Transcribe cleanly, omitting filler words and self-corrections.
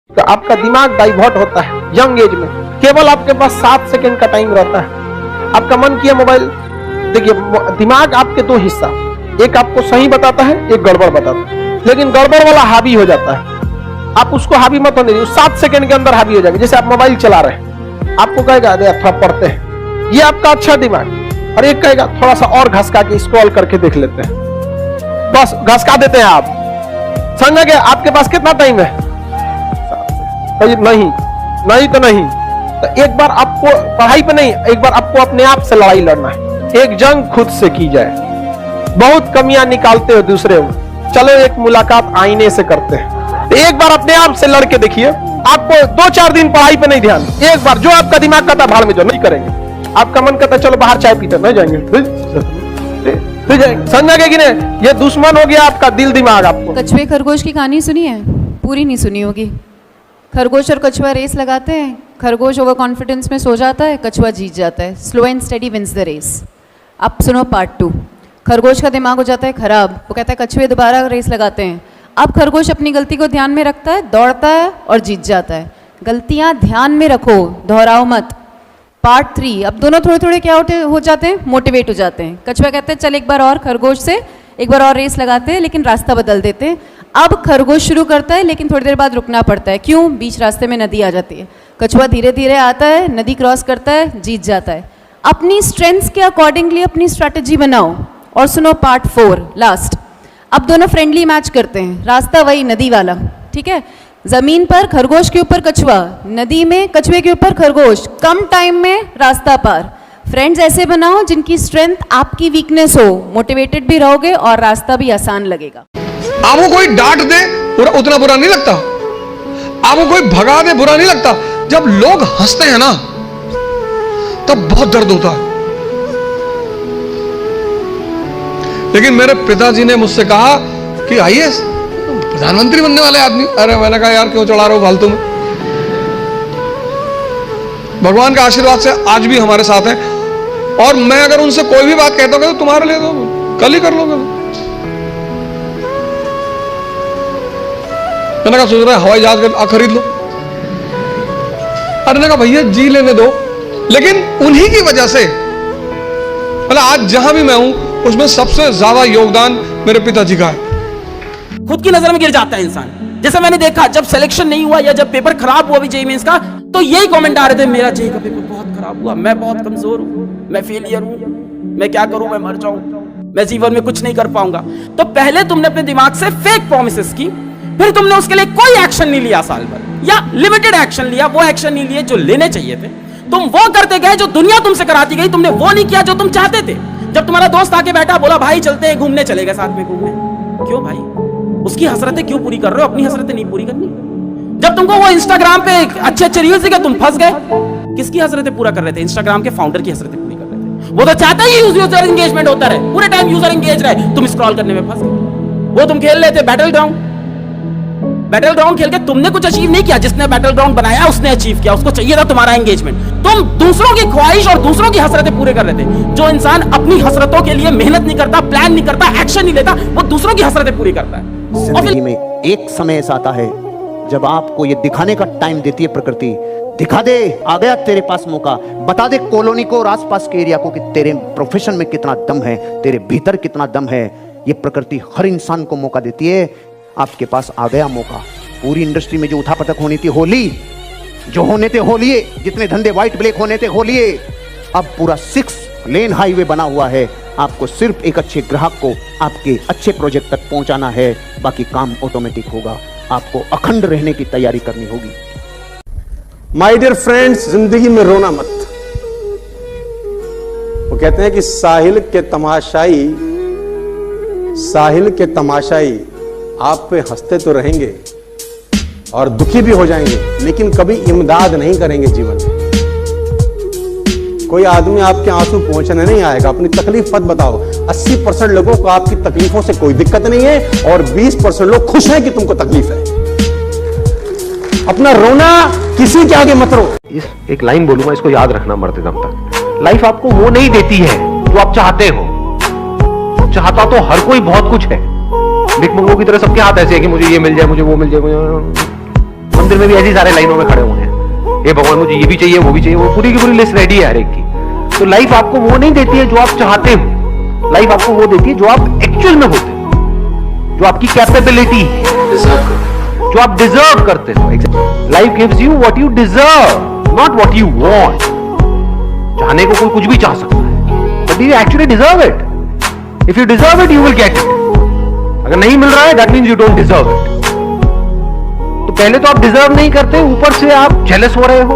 तो आपका दिमाग डाइवर्ट होता है यंग एज में। केवल आपके पास 7 सेकंड का टाइम रहता है। आपका मन किया मोबाइल, देखिए दिमाग आपके दो हिस्सा, एक आपको सही बताता है, एक गड़बड़ बताता है। लेकिन गड़बड़ वाला हावी हो जाता है, आप उसको हावी मत होने दीजिए, 7 सेकंड के अंदर हावी हो जाएगा। जैसे आप मोबाइल चला रहे हैं, आपको कहेगा अरे थोड़ा पढ़ते हैं, ये आपका अच्छा दिमाग, और एक कहेगा थोड़ा सा और घसका के स्क्रॉल करके देख लेते हैं, बस घसका देते हैं आप। समझ गए? आपके पास कितना टाइम है? नहीं तो नहीं। तो एक बार आपको पढ़ाई पे नहीं, एक बार आपको अपने आप से लड़ाई लड़ना है। एक जंग खुद से की जाए। बहुत कमियां निकालते हो दूसरे में, चलो एक मुलाकात आईने से करते हैं। तो एक बार अपने आप से लड़ के देखिए, आपको 2-4 दिन पढ़ाई पे नहीं ध्यान, एक बार जो आपका दिमाग कहता भाड़ में जो नहीं करेंगे, आपका मन कहता चलो बाहर चाय पीते, नहीं जाएंगे, समझा गया कि नहीं? ये दुश्मन हो गया आपका दिल दिमाग। आपको कछुए खरगोश की कहानी सुनी है? पूरी नहीं सुनी होगी। खरगोश और कछुआ रेस लगाते हैं, खरगोश ओवर कॉन्फिडेंस में सो जाता है, कछुआ जीत जाता है। Slow and steady wins the race. अब सुनो पार्ट 2। खरगोश का दिमाग हो जाता है खराब, वो कहता है कछुए दोबारा रेस लगाते हैं। अब खरगोश अपनी गलती को ध्यान में रखता है, दौड़ता है और जीत जाता है। गलतियां ध्यान में रखो, दोहराओ मत। पार्ट 3। अब दोनों थोड़े थोड़े क्या हो जाते हैं, मोटिवेट हो जाते हैं। कछुआ कहते हैं चल एक बार और खरगोश से एक बार और रेस लगाते हैं, लेकिन रास्ता बदल देते हैं। अब खरगोश शुरू करता है, लेकिन थोड़ी देर बाद रुकना पड़ता है। क्यों? बीच रास्ते में नदी आ जाती है। कछुआ धीरे धीरे आता है, नदी क्रॉस करता है, जीत जाता है। अपनी स्ट्रेंथ्स के अकॉर्डिंगली अपनी स्ट्रैटेजी बनाओ। और सुनो पार्ट 4 लास्ट। अब दोनों फ्रेंडली मैच करते हैं, रास्ता वही नदी वाला, ठीक है? जमीन पर खरगोश के ऊपर कछुआ, नदी में कछुए के ऊपर खरगोश, कम टाइम में रास्ता पार। फ्रेंड्स ऐसे बनाओ जिनकी स्ट्रेंथ आपकी वीकनेस हो, मोटिवेटेड भी रहोगे और रास्ता भी आसान लगेगा। आपको कोई डांट दे उतना बुरा नहीं लगता, आपको कोई भगा दे बुरा नहीं लगता। जब लोग हंसते हैं ना तब बहुत दर्द होता है। लेकिन मेरे पिताजी ने मुझसे कहा कि आईएएस प्रधानमंत्री बनने वाले आदमी। अरे मैंने कहा यार क्यों चढ़ा रहे हो फालतू में। भगवान के आशीर्वाद से आज भी हमारे साथ हैं, और मैं अगर उनसे कोई भी बात कहता हूं तो तुम्हारे लिए तो कल ही कर लोगे। मैंने कहा सोच रहा है हवाई जहाज खरीद लो। अरे ने कहा भैया जी लेने दो। लेकिन उन्हीं की वजह से मतलब आज जहां भी मैं हूं उसमें सबसे ज्यादा योगदान मेरे पिताजी का है। खुद की नजर में गिर जाता है इंसान। जैसे मैंने देखा जब सिलेक्शन नहीं हुआ या जब पेपर खराब हुआ भी जेईई मेंस का, तो यही कमेंट आ रहे थे मेरा जेईई का पेपर बहुत खराब हुआ, मैं बहुत कमजोर हूं, मैं फेलियर हूं, मैं क्या करूं, मैं मर जाऊं, मैं जीवन में कुछ नहीं कर पाऊंगा। तो पहले तुमने अपने दिमाग से फेक प्रॉमिसेस की, फिर तुमने उसके लिए कोई एक्शन नहीं लिया साल भर, या लिमिटेड एक्शन लिया, वो एक्शन नहीं लिए जो लेने चाहिए थे। तुम वो करते गए जो दुनिया तुमसे कराती गई, तुमने वो नहीं किया जो तुम चाहते थे। जब तुम्हारा दोस्त आके बैठा बोला भाई चलते हैं घूमने, चले गए साथ में घूमने, क्यों भाई? उसकी हसरतें क्यों पूरी कर रहे हो, अपनी हसरतें नहीं पूरी करनी? जब तुमको वो इंस्टाग्राम पे अच्छे अच्छे रील्स दिखे तुम फंस गए। किसकी हसरतें पूरा कर रहे थे? इंस्टाग्राम के फाउंडर की हसरतें पूरी कर रहे थे। वो तो चाहता ही यूजर एंगेजमेंट होता रहे, पूरे टाइम यूजर एंगेज रहे, तुम स्क्रॉल करने में फंस गए। वो तुम खेल रहे थे बैटल ग्राउंड खेल के तुमने कुछ अचीव नहीं किया, जिसने बैटल ग्राउंड बनाया उसने अचीव किया, उसको चाहिए था तुम्हारा एंगेजमेंट। तुम दूसरों की ख्वाहिश और दूसरों की हसरतें पूरे कर रहे थे। जो इंसान अपनी हसरतों के लिए मेहनत नहीं करता, प्लान नहीं करता, एक्शन नहीं लेता, वो दूसरों की हसरतें पूरी करता है। जिंदगी में एक समय ऐसा आता है जब आपको ये दिखाने का टाइम देती है प्रकृति। दिखा दे, आ गया तेरे पास मौका, बता दे कॉलोनी को और आसपास के एरिया को कि तेरे प्रोफेशन में कितना दम है, तेरे भीतर कितना दम है। ये प्रकृति हर इंसान को मौका देती है। आपके पास आ गया मौका। पूरी इंडस्ट्री में जो उठापटक होनी थी होली, जो होने थे होलिए, जितने धंधे व्हाइट ब्लैक होने थे होलिए। अब पूरा 6 लेन हाईवे बना हुआ है। आपको सिर्फ एक अच्छे ग्राहक को आपके अच्छे प्रोजेक्ट तक पहुंचाना है, बाकी काम ऑटोमेटिक होगा। आपको अखंड रहने की तैयारी करनी होगी। माय डियर फ्रेंड्स, जिंदगी में रोना मत। वो कहते हैं कि साहिल के तमाशाई आप पे हंसते तो रहेंगे और दुखी भी हो जाएंगे, लेकिन कभी इमदाद नहीं करेंगे जीवन में। कोई आदमी आपके आंसू पहुंचने नहीं आएगा। अपनी तकलीफ मत बताओ। 80% लोगों को आपकी तकलीफों से कोई दिक्कत नहीं है और 20% लोग खुश हैं कि तुमको तकलीफ है। अपना रोना किसी के आगे मत रो। एक लाइन बोलूंगा, इसको याद रखना मरते दम तक। लाइफ आपको वो नहीं देती है जो आप चाहते हो। चाहता तो हर कोई बहुत कुछ है, भिख मंगों की तरह सबके हाथ ऐसे है कि मुझे ये मिल जाए, मुझे वो मिल जाए, मंदिर में भी ऐसी सारे लाइनों में खड़े हुए हैं, हे भगवान मुझे ये भी चाहिए वो भी चाहिए, वो पूरी की पूरी लिस्ट रेडी है हर एक की। तो लाइफ आपको वो नहीं देती है जो आप चाहते हो, लाइफ आपको वो देती है जो आप एक्चुअल में होते हो, जो आपकी कैपेबिलिटी है, जो आप डिजर्व करते हो। Life gives you what you deserve, not what you want. चाहने को कोई कुछ भी चाह सकता है, but you actually deserve it. If you deserve it you will get it. अगर नहीं मिल रहा है that means you don't deserve it. तो पहले तो आप डिजर्व नहीं करते, ऊपर से आप जेलस हो रहे हो,